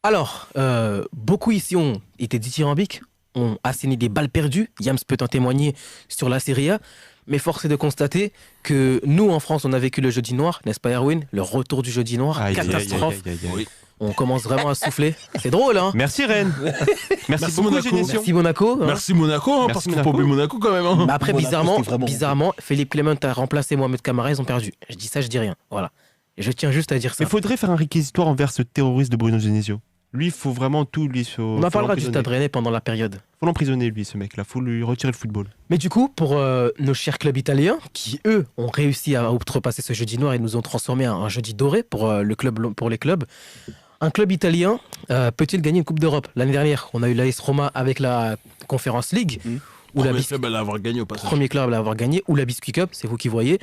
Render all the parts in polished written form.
Alors, beaucoup ici ont été dithyrambiques, ont asséné des balles perdues. Yams peut en témoigner sur la Serie A. Mais force est de constater que nous, en France, on a vécu le jeudi noir, n'est-ce pas, Erwin? Le retour du jeudi noir, catastrophe. Oui. On commence vraiment à souffler. C'est drôle, hein? Merci Rennes. Merci beaucoup, Monaco. Génération. Merci Monaco. Hein. Merci Monaco, hein, Merci parce qu'il faut Monaco. pas oublier Monaco quand même. Hein. Mais après, Monaco, c'était vraiment bizarrement, Philippe Clement a remplacé Mohamed Camara, ils ont perdu. Je dis ça, je dis rien. Voilà. Et je tiens juste à dire ça. Mais faudrait faire un réquisitoire envers ce terroriste de Bruno Genesio. Lui, il faut vraiment tout lui. On en parlera du Stade Rennais pendant la période. Faut l'emprisonner, lui, ce mec-là. Faut lui retirer le football. Mais du coup, pour nos chers clubs italiens, qui eux ont réussi à outrepasser ce jeudi noir et nous ont transformé en un jeudi doré pour les clubs, un club italien peut-il gagner une Coupe d'Europe? L'année dernière, on a eu l'AS Roma avec la Conference League, ou la Premier club à l'avoir gagné au passage. premier club à l'avoir gagné, ou la Biscuit Cup, c'est vous qui voyez.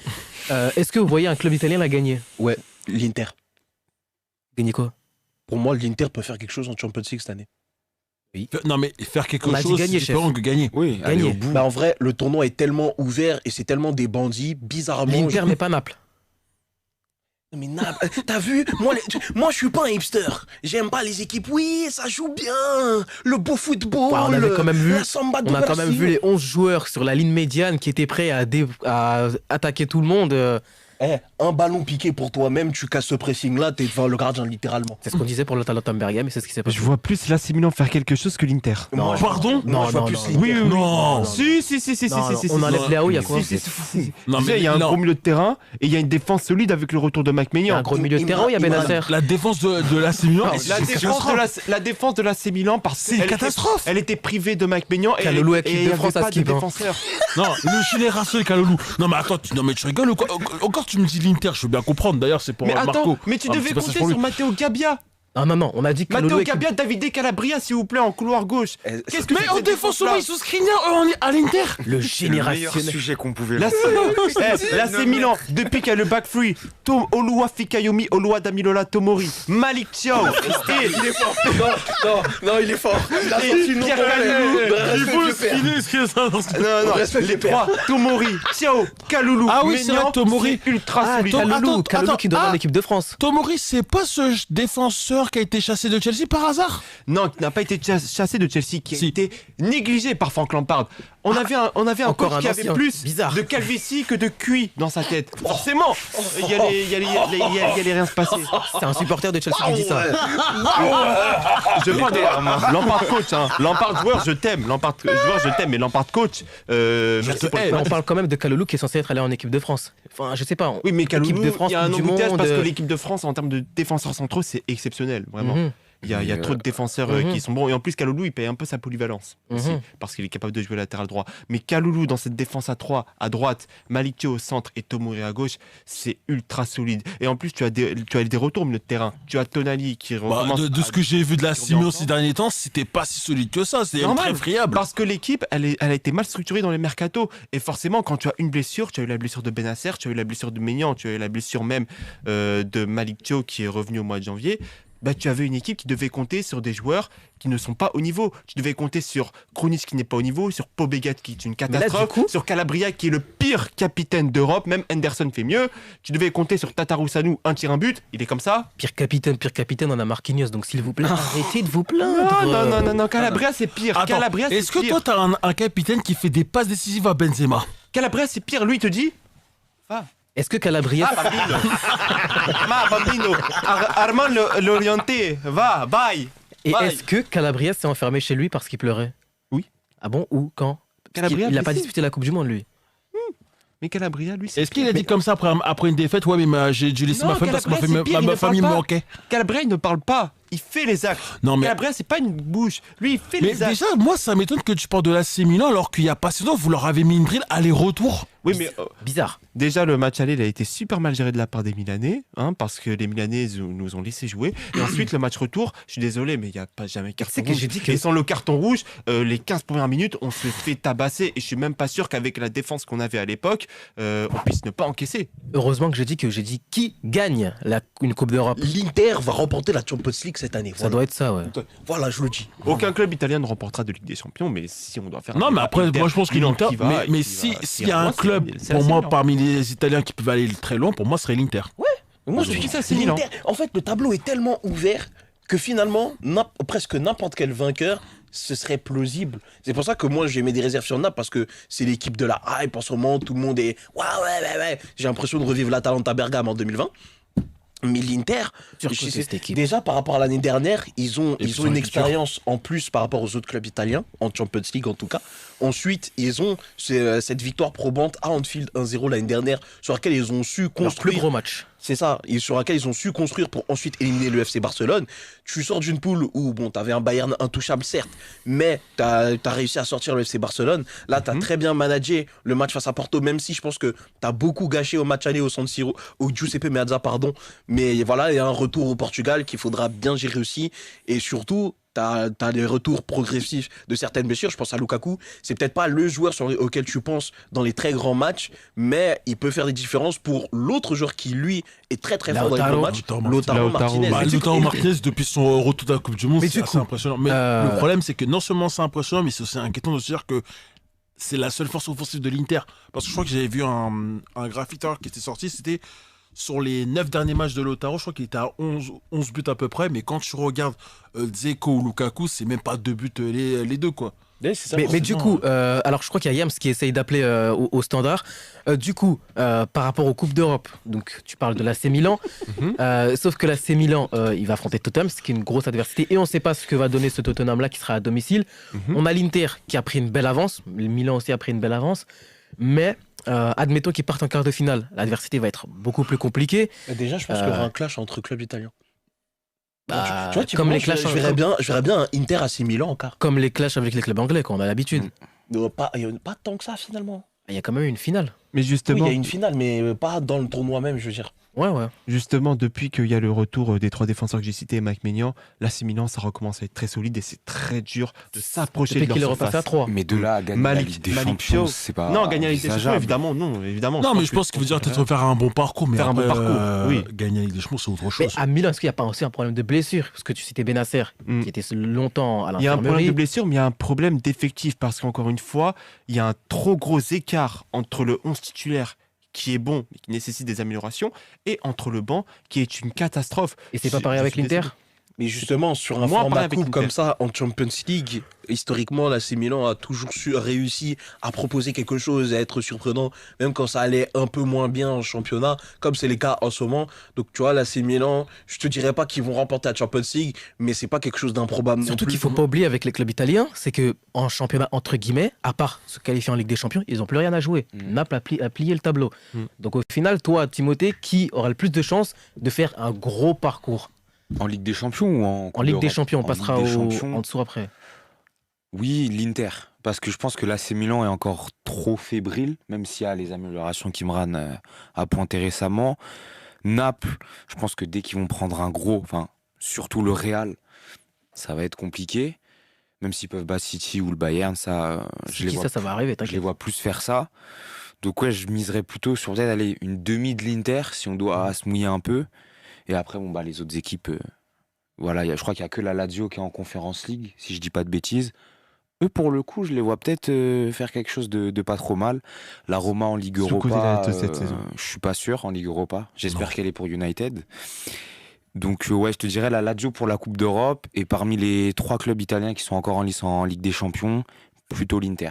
Est-ce que vous voyez un club italien la gagner? Ouais, l'Inter. Gagner quoi? Pour moi, l'Inter peut faire quelque chose en Champions League cette année. Non, mais faire quelque On a dit chose, gagner, c'est chef. différent que gagner. Oui, Gagner. aller au bout. Bah, en vrai, le tournoi est tellement ouvert et c'est tellement des bandits, bizarrement. L'Inter n'est pas Naples. Mais t'as vu, moi je suis pas un hipster. J'aime pas les équipes. Oui, ça joue bien. Le beau football. Ouais, on avait quand même vu- la samba de On a quand même Brésil. vu les 11 joueurs sur la ligne médiane qui étaient prêts à attaquer tout le monde. Un ballon piqué pour toi-même, tu casses ce pressing-là, t'es devant le gardien littéralement. C'est ce qu'on disait pour l'Atalanta Bergame et c'est ce qui s'est passé. Je vois plus l'AC Milan faire quelque chose que l'Inter. Moi, je- Pardon moi, je vois Non, plus non, l'Inter. Oui, oui, oui. Non. Si. Non, non, on enlève Léao, il y a quoi? Non, Tu sais, il y a un non. gros milieu de terrain et il y a une défense solide avec le retour de Il y a un McMaignan. gros milieu de terrain ou il y a Benacer? La défense de l'AC Milan, Non, La défense de l'AC Milan, parce c'est une qu'elle catastrophe. Elle était privée de McMaignan et Kalulu avec et l'équipe il de y France avait à pas de skip, hein. défenseur. Non, le génération Kalulu. Non, mais attends, tu rigoles ou quoi? Encore tu me dis l'Inter, je veux bien comprendre. D'ailleurs, c'est pour Mais Marco. attends, mais tu Un devais petit passage compter pour lui. sur Matteo Gabbia. Non, on a dit que Matteo Kalulu Gabbia, Davide Calabria, s'il vous plaît, en couloir gauche. Qu'est-ce que Mais c'est en cette défense, défense-là ils sont Skriniar, eux, on est à l'Inter. le C'est le meilleur générationnel. sujet qu'on pouvait L'AC l'AC Milan, depuis qu'il y a le back free, Tom Olua Fikayomi, Olua Damilola Tomori, Malik Thiaw, Il est fort. Non, il est fort. Il a Et sorti le nom Pierre de Kalulu. Il faut Respect Skriniar. non, Respect les les pères. trois, Tomori, Thiaw, Kalulu, Ah oui, c'est Maignan, vrai, Tomori. c'est ultra Ah, solide. Kalulu attends, qui doit ah. dans l'équipe de France. Tomori, c'est pas ce défenseur qui a été chassé de Chelsea par hasard? Non, qui n'a pas été chassé de Chelsea, qui a Si. été négligé par Frank Lampard. On avait un encore coach un qui avait ancien. plus Bizarre. de calvitie que de QI dans sa tête. Forcément, il y allait rien se passer. C'est un supporter de Chelsea qui dit ça. Je parle de Lampard coach, hein. Lampard joueur, je t'aime. Lampard joueur, je t'aime, mais Lampard coach. Merci pour le Mais on match. parle quand même de Kalulu qui est censé être allé en équipe de France. Enfin, je sais pas. Oui, mais Équipe Kalulu, de France, il y a un Coupe du embouteillage parce que Monde. l'équipe de France, en termes de défenseurs centraux, c'est exceptionnel, vraiment. Mhm. Il y a trop de défenseurs Mhm. qui sont bons. Et en plus, Kalulu, il paye un peu sa polyvalence aussi, Mhm. parce qu'il est capable de jouer latéral droit. Mais Kalulu, dans cette défense à 3, à droite, Malik Thiaw au centre et Tomori à gauche, c'est ultra solide. Et en plus, tu as des retours au milieu de terrain. Tu as Tonali qui recommence. De ce que j'ai vu de la Simon ces derniers temps, c'était pas si solide que ça. C'est Normal. très friable. Parce que l'équipe, elle a été mal structurée dans les mercatos. Et forcément, quand tu as une blessure, tu as eu la blessure de Benacer, tu as eu la blessure de Maignan, tu as eu la blessure même de Malik Thiaw qui est revenu au mois de janvier. Bah, tu avais une équipe qui devait compter sur des joueurs qui ne sont pas au niveau. Tu devais compter sur Krunic qui n'est pas au niveau, sur Pobeghat qui est une là, catastrophe, du coup- sur Calabria qui est le pire capitaine d'Europe, même Henderson fait mieux. Tu devais compter sur Tatarusanu, un tir, un but, il est comme ça. Pire capitaine, on a Marquinhos. Donc s'il vous plaît, arrêtez de vous plaindre. Non, Calabria c'est pire. Attends, Calabria c'est est-ce que pire. toi, t'as un capitaine qui fait des passes décisives à Benzema? Calabria c'est pire, lui il te dit. Est-ce que Calabria... Ah, Bambino. Bambino. Armand l'orienté, va, bye. Et Bye. est-ce que Calabria s'est enfermé chez lui parce qu'il pleurait? Oui. Ah bon? Où? Quand? Calabria Il n'a pas blessé. disputé la Coupe du Monde, lui. Mais Calabria, lui, c'est Est-ce qu'il a dit comme ça après une défaite? Ouais, mais j'ai laissé Non, ma famille parce que ma Calabria, c'est pire, il ma ne famille me parle pas. manquait. Calabria, il ne parle pas. Il fait les actes. Non, mais- Calabria, c'est pas une bouche. Lui, il fait Mais les actes. déjà, moi, ça m'étonne que tu parles de l'AC Milan alors qu'il y a pas si longtemps, vous leur avez mis une drill aller-retour. Oui, mais Bizarre. déjà, le match aller, il a été super mal géré de la part des Milanais, hein, parce que les Milanais nous ont laissé jouer. Et ensuite, le match retour, je suis désolé, mais il n'y a pas jamais carton C'est que rouge. j'ai dit que- Et sans le carton rouge, les 15 premières minutes, on se fait tabasser. Et je suis même pas sûr qu'avec la défense qu'on avait à l'époque, on puisse ne pas encaisser. Heureusement que j'ai dit qui gagne une Coupe d'Europe. L'Inter va remporter la Champions League cette année. Ça doit être ça, ouais. Voilà, je le dis. Aucun club italien ne remportera de Ligue des Champions, mais si on doit faire un Non, mais débat, après, Inter, moi, je pense que Milan l'Inter. qui va, Mais qui si va- s'il y a un moi, c'est- club, c'est pour assez moi, Milan. parmi les Italiens qui peuvent aller très loin, pour moi, ce serait l'Inter. Moi, je Je dis dis ça, ça, c'est c'est Milan. l'Inter. En fait, le tableau est tellement ouvert que finalement, presque n'importe quel vainqueur, ce serait plausible. C'est pour ça que moi, j'ai mis des réserves sur Naples, parce que c'est l'équipe de la hype en ce moment, tout le monde est ouais. J'ai l'impression de revivre l'Atalanta Bergame en 2020. Mais l'Inter, cette équipe. déjà par rapport à l'année dernière, ils ont puis une expérience en plus par rapport aux autres clubs italiens, en Champions League en tout cas. Ensuite, ils ont cette victoire probante à Anfield 1-0 l'année dernière, sur laquelle ils ont su Leur plus construire. gros match. C'est ça, et sur laquelle ils ont su construire pour ensuite éliminer le FC Barcelone. Tu sors d'une poule où, bon, t'avais un Bayern intouchable, certes, mais t'as réussi à sortir le FC Barcelone. Là, t'as très bien managé le match face à Porto, même si je pense que t'as beaucoup gâché au match aller au San Siro, au Giuseppe Meazza, pardon. Mais voilà, il y a un retour au Portugal qu'il faudra bien gérer aussi. Et surtout, t'as des retours progressifs de certaines blessures. Je pense à Lukaku. C'est peut-être pas le joueur auquel tu penses dans les très grands matchs, mais il peut faire des différences pour l'autre joueur qui, lui, est très très fort dans les grands matchs. Lautaro Martinez. Lautaro Martinez, depuis son retour de la Coupe du Monde, Mais c'est du assez coup, impressionnant. Mais le problème, c'est que non seulement c'est impressionnant, mais c'est aussi inquiétant de se dire que c'est la seule force offensive de l'Inter. Parce que je crois que j'avais vu un graphique qui était sorti, c'était sur les 9 derniers matchs de Lautaro, je crois qu'il était à 11 buts à peu près, mais quand tu regardes Dzeko ou Lukaku, c'est même pas 2 buts les deux, quoi. Ouais, c'est ça, Mais du coup, alors je crois qu'il y a Yams qui essaye d'appeler au standard. Du coup, par rapport aux Coupes d'Europe, donc tu parles de l'AC Milan, sauf que l'AC Milan, il va affronter Tottenham, ce qui est une grosse adversité, et on ne sait pas ce que va donner ce Tottenham-là qui sera à domicile. On a l'Inter qui a pris une belle avance, le Milan aussi a pris une belle avance, mais admettons qu'ils partent en quart de finale, l'adversité va être beaucoup plus compliquée. Déjà, je pense qu'il y aura un clash entre clubs italiens. Bah, Tu vois, comme les je clashs verrais bien un Inter AC Milan en quart. comme les clashs avec les clubs anglais, quoi, on a l'habitude. Il n'y a pas tant que ça finalement. Il y a quand même une finale. Mais Oui, il justement, y a une finale, mais pas dans le tournoi même, je veux dire. Ouais. justement, depuis qu'il y a le retour des 3 défenseurs que j'ai cités et Mike Maignan, l'AC Milan, ça recommence à être très solide et c'est très dur de s'approcher de Depuis leur qu'il est surface. repassé à 3. Mais de là à gagner la Ligue des Champions, c'est pas. Non, gagner la Ligue des Champions, envisageable. évidemment, non. Non, mais je pense qu'il veut dire peut-être faire un bon parcours, mais Faire un bon après, parcours, oui. gagner la Ligue des Champions, c'est autre Mais chose. à Milan, est-ce qu'il n'y a pas aussi un problème de blessure? Parce que tu citais Benasser, qui était longtemps à Il y a un problème de l'infirmerie. blessure, mais il y a un problème d'effectif parce qu'encore une fois, il y a un trop gros écart entre le 11 titulaire qui est bon, mais qui nécessite des améliorations, et entre le banc, qui est une catastrophe. Et c'est pas pareil avec l'Inter? Mais justement, sur un Moi, pareil format avec coupe l'Inter. comme ça, en Champions League, historiquement, l'AC Milan a toujours réussi à proposer quelque chose, à être surprenant, même quand ça allait un peu moins bien en championnat, comme c'est le cas en ce moment. Donc, tu vois, l'AC Milan, je te dirais pas qu'ils vont remporter la Champions League, mais c'est pas quelque chose d'improbable non Surtout plus. qu'il faut pas oublier avec les clubs italiens, c'est que en championnat entre guillemets, à part se qualifier en Ligue des Champions, ils n'ont plus rien à jouer. Naples a plié le tableau. Donc au final, toi, Timothée, qui aura le plus de chances de faire un gros parcours En Ligue des Champions ou en Coupe en Ligue des d'Europe? Champions? On En passera Ligue des Champions, en dessous après. oui, l'Inter. Parce que je pense que l'AC Milan est encore trop fébrile, même s'il y a les améliorations qu'Imran a pointées récemment. Naples, je pense que dès qu'ils vont prendre un gros, enfin, surtout le Real, ça va être compliqué. Même s'ils peuvent battre City ou le Bayern, ça, je les vois, Ça va arriver, je les t'inquiète. vois plus faire ça. Donc ouais, je miserais plutôt sur peut-être aller une demi de l'Inter, si on doit se mouiller un peu. Et après, bon, bah, les autres équipes, voilà, je crois qu'il n'y a que la Lazio qui est en Conference League, si je dis pas de bêtises. Eux, pour le coup, je les vois peut-être faire quelque chose de pas trop mal. La Roma en Ligue Sous-cotée Europa, cette saison. je suis pas sûr en Ligue Europa. J'espère qu'elle est pour United. Donc ouais, je te dirais la Lazio pour la Coupe d'Europe. Et parmi les 3 clubs italiens qui sont encore en lice en Ligue des Champions, plutôt l'Inter.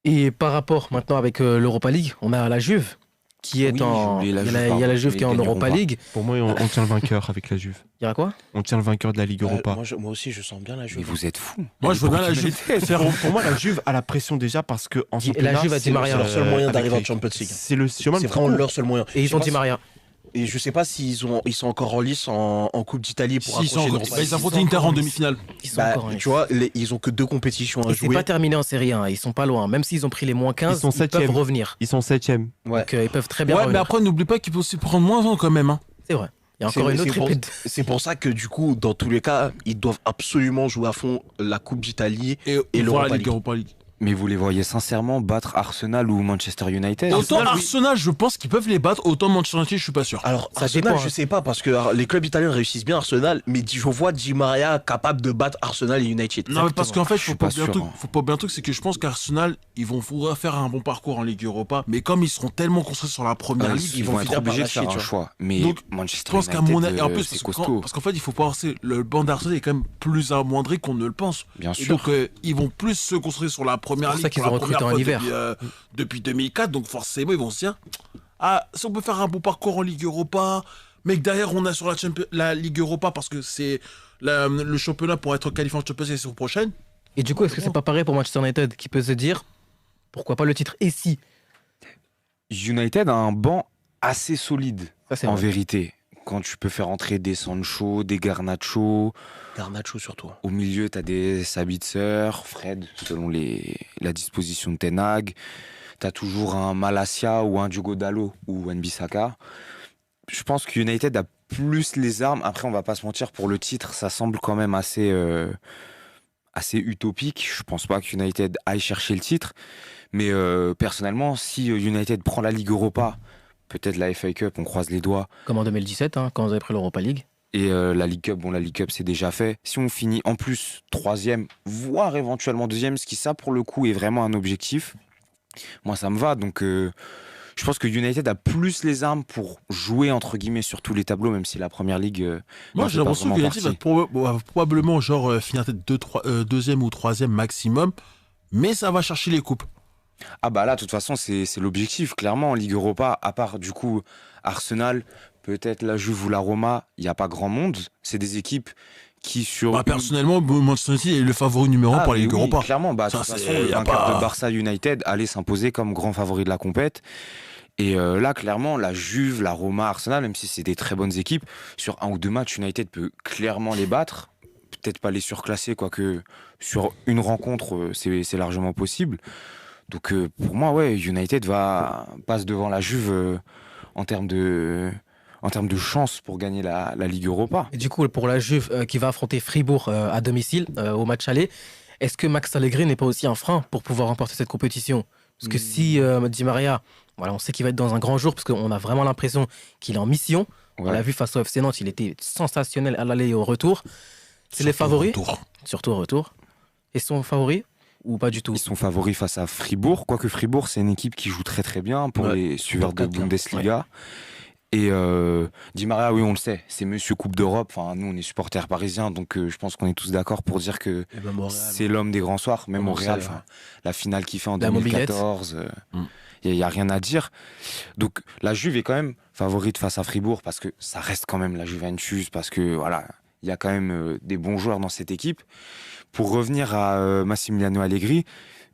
Et par rapport maintenant avec l'Europa League, on a la Juve qui est Oui, en. j'ai Il y oublié la a Juve, la pardon. Juve qui est en Ils gagneront Europa pas. League. Pour moi, on tient le vainqueur avec la Juve. Il y aura quoi? On tient le vainqueur de la Ligue Europa. Moi aussi, je sens bien la Mais Juve. vous êtes fous. Moi, je veux bien la Juve faire. Pour moi, la Juve a la pression déjà parce que en La championnat, Juve a c'est Di Maria. C'est leur seul moyen avec d'arriver en les- Champions League. C'est le chemin C'est le plus vraiment court. leur seul moyen. Et ils Je ont sais Di pas Maria. Et je sais pas s'ils sont encore en lice en Coupe d'Italie pour Si, ils sont approcher encore- l'Europa bah, League. ils affrontent l'Inter en demi-finale. Ils sont Bah, encore en tu vois, ils ont que 2 compétitions à Et c'est jouer. pas terminé en Série 1, ils sont pas loin. Même s'ils ont pris les moins 15, Ils sont ils peuvent septième. revenir. Ils sont 7e. Ouais. Donc ils peuvent très bien Ouais, mais revenir. après, n'oublie pas qu'il peut aussi prendre moins 20 quand même. Hein. C'est vrai. Il y a C'est- encore une c'est autre pour- épée de- C'est pour ça que du coup, dans tous les cas, ils doivent absolument jouer à fond la Coupe d'Italie. Et Et voir l'Europa la League. Ligue Europa League. Mais vous les voyez sincèrement battre Arsenal ou Manchester United? Autant Arsenal, oui. Arsenal, je pense qu'ils peuvent les battre, autant Manchester United, je suis pas sûr. Alors, Ça Arsenal, dépend, je hein. sais pas, parce que les clubs italiens réussissent bien Arsenal, mais je vois Di Maria capable de battre Arsenal et United. Non, mais parce qu'en fait, Je suis pas sûr, hein. faut pas bien un truc, c'est que je pense qu'Arsenal, ils vont pouvoir faire un bon parcours en Ligue Europa, mais comme ils seront tellement construits sur la première Ah, ligue, ils vont être finir par obligés de lâcher, faire tu un vois. choix. Mais Donc, je Manchester pense qu'à United, mon avis, en plus, c'est parce costaud. qu'en fait, il faut pas penser, le banc d'Arsenal est quand même plus amoindri qu'on ne le pense. Bien Et sûr. donc, ils vont plus se construire sur la première C'est pour ça ligue qu'ils pour la ont recruté première en fois hiver. depuis 2004. Donc, forcément, ils vont se dire, ah, si on peut faire un bon parcours en Ligue Europa, mais que derrière, on a sur la Ligue Europa parce que c'est le championnat pour être qualifié en Champions League la saison prochaine. Et du coup, est-ce que c'est pas pareil pour Manchester United qui peut se dire pourquoi pas le titre? Et si? United a un banc assez solide, Ça, c'est en vrai. vérité. Quand tu peux faire entrer des Sancho, des Garnacho, Garnacho surtout. au milieu, tu as des Sabitzer, Fred, selon la disposition de Ten Hag. Tu as toujours un Malacia ou un Diogo Dalot ou un Bissaka. Je pense que United a plus les armes. Après, on va pas se mentir, pour le titre, ça semble quand même assez utopique. Je pense pas que United aille chercher le titre. Mais personnellement, si United prend la Ligue Europa, peut-être la FA Cup, on croise les doigts, Comme en 2017, hein, quand vous avez pris l'Europa League. et la Ligue Cup, bon, la Ligue Cup, c'est déjà fait. Si on finit en plus troisième, voire éventuellement deuxième, ce qui, ça, pour le coup, est vraiment un objectif, moi, ça me va. Donc, je pense que United a plus les armes pour jouer, entre guillemets, sur tous les tableaux, même si la Première Ligue... Moi, n'en j'ai fait pas l'impression que vraiment United va partie. probablement finir peut-être deuxième ou troisième maximum, mais ça va chercher les coupes. Ah bah là, de toute façon, c'est l'objectif, clairement, en Ligue Europa, à part, du coup, Arsenal, peut-être la Juve ou la Roma, il n'y a pas grand monde. C'est des équipes qui, sur... Bah, personnellement, Manchester City est le favori numéro 1 Ah, pour la mais Ligue oui, Europa. clairement, bah, de Ça, toute c'est- façon, le y a vainqueur pas- de Barça United allait s'imposer comme grand favori de la compète. Et là, clairement, la Juve, la Roma, Arsenal, même si c'est des très bonnes équipes, sur un ou deux matchs, United peut clairement les battre. Peut-être pas les surclasser, quoique sur une rencontre, c'est largement possible. Donc pour moi, ouais, United passe devant la Juve en termes de chance pour gagner la Ligue Europa. Et du coup, pour la Juve qui va affronter Fribourg à domicile au match aller, est-ce que Max Allegri n'est pas aussi un frein pour pouvoir remporter cette compétition? Parce que si Di Maria, voilà, on sait qu'il va être dans un grand jour, parce qu'on a vraiment l'impression qu'il est en mission. On Ouais. l'a vu face au FC Nantes, il était sensationnel à l'aller et au retour. C'est les Surtout au favoris, retour. surtout au retour. Et sont favoris ou pas du tout? Ils sont favoris face à Fribourg, quoique Fribourg, c'est une équipe qui joue très très bien pour Ouais, les suiveurs de top 4, Bundesliga. Et Di Maria, oui, on le sait, c'est Monsieur Coupe d'Europe. Enfin, nous, on est supporters parisiens, donc je pense qu'on est tous d'accord pour dire que Et même au Real. c'est l'homme des grands soirs. Même au Comment Real, ça, enfin, la finale qu'il fait en La mobilette. 2014, Mm. il n'y a rien à dire. Donc la Juve est quand même favorite face à Fribourg parce que ça reste quand même la Juventus, parce que voilà, il y a quand même des bons joueurs dans cette équipe. Pour revenir à Massimiliano Allegri,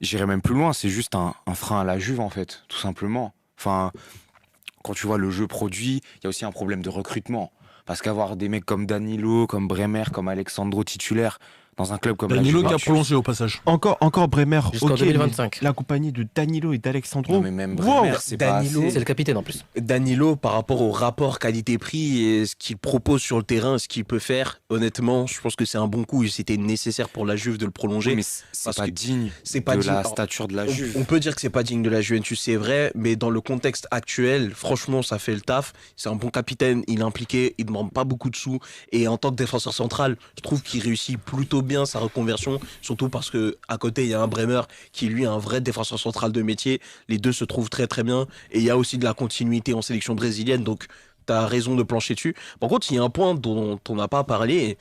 j'irai même plus loin, c'est juste un frein à la Juve en fait, tout simplement. Enfin, quand tu vois le jeu produit, il y a aussi un problème de recrutement. Parce qu'avoir des mecs comme Danilo, comme Bremer, comme Alexandro titulaire dans un club comme Danilo la qui a Juventus... prolongé au passage. Encore Bremer, Jusqu'en ok, 2025. mais la compagnie de Danilo et d'Alexandro. Non mais même Wow, Bremer, c'est pas Danilo, assez. C'est le capitaine en plus. Danilo, par rapport au rapport qualité-prix et ce qu'il propose sur le terrain, ce qu'il peut faire, honnêtement, je pense que c'est un bon coup et c'était nécessaire pour la Juve de le prolonger. Oui, mais c'est parce pas que digne c'est pas de digne. la Alors, stature de la Juve. On peut dire que c'est pas digne de la Juventus, c'est vrai, mais dans le contexte actuel, franchement, ça fait le taf. C'est un bon capitaine, il est impliqué, il demande pas beaucoup de sous. Et en tant que défenseur central, je trouve qu'il réussit plutôt bien sa reconversion, surtout parce que à côté, il y a un Bremer qui, lui, est un vrai défenseur central de métier. Les deux se trouvent très très bien. Et il y a aussi de la continuité en sélection brésilienne, donc tu as raison de plancher dessus. Par contre, il y a un point dont on n'a pas parlé,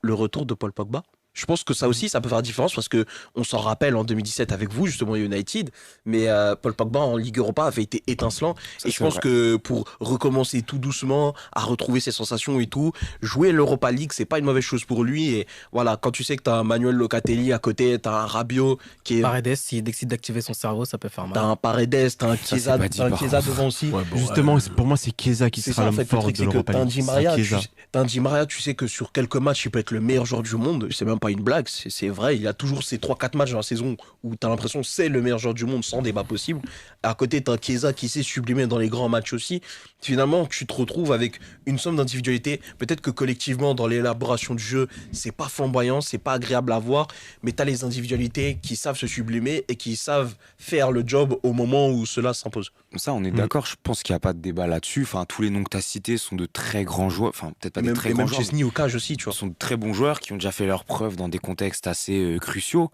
le retour de Paul Pogba. Je pense que ça aussi, ça peut faire la différence parce que on s'en rappelle en 2017 avec vous, justement, United, mais Paul Pogba en Ligue Europa avait été étincelant. Ça, Et je c'est pense vrai. que pour recommencer tout doucement, à retrouver ses sensations et tout, jouer l'Europa League, c'est pas une mauvaise chose pour lui. Et voilà, quand tu sais que tu as un Manuel Locatelli à côté, tu as un Rabiot qui est. Paredes, s'il décide d'activer son cerveau, ça peut faire T'as mal. un Paredes, t'as un c'est Chiesa, pas dit, t'as un par Chiesa contre. devant aussi. Ouais, bon, Justement, ouais. pour moi, c'est Chiesa qui C'est sera ça en l'homme fait le fort truc, de c'est que l'Europa t'as un League. Di C'est Maria, Chiesa. t'as un Di Maria, tu sais que sur quelques matchs, il peut être le meilleur joueur du monde. C'est même pas pas une blague, c'est vrai. Il y a toujours ces 3-4 matchs dans la saison où tu as l'impression que c'est le meilleur joueur du monde sans débat possible. À côté, tu as Chiesa qui s'est sublimé dans les grands matchs aussi. Finalement, tu te retrouves avec une somme d'individualité. Peut-être que collectivement, dans l'élaboration du jeu, c'est pas flamboyant, c'est pas agréable à voir, mais tu as les individualités qui savent se sublimer et qui savent faire le job au moment où cela s'impose. Ça, on est d'accord, je pense qu'il n'y a pas de débat là-dessus. Enfin, tous les noms que tu as cités sont de très grands joueurs. Enfin, peut-être pas des très Et grands même joueurs. Chesney au cage aussi, tu vois. Ce sont de très bons joueurs qui ont déjà fait leurs preuves dans des contextes assez cruciaux.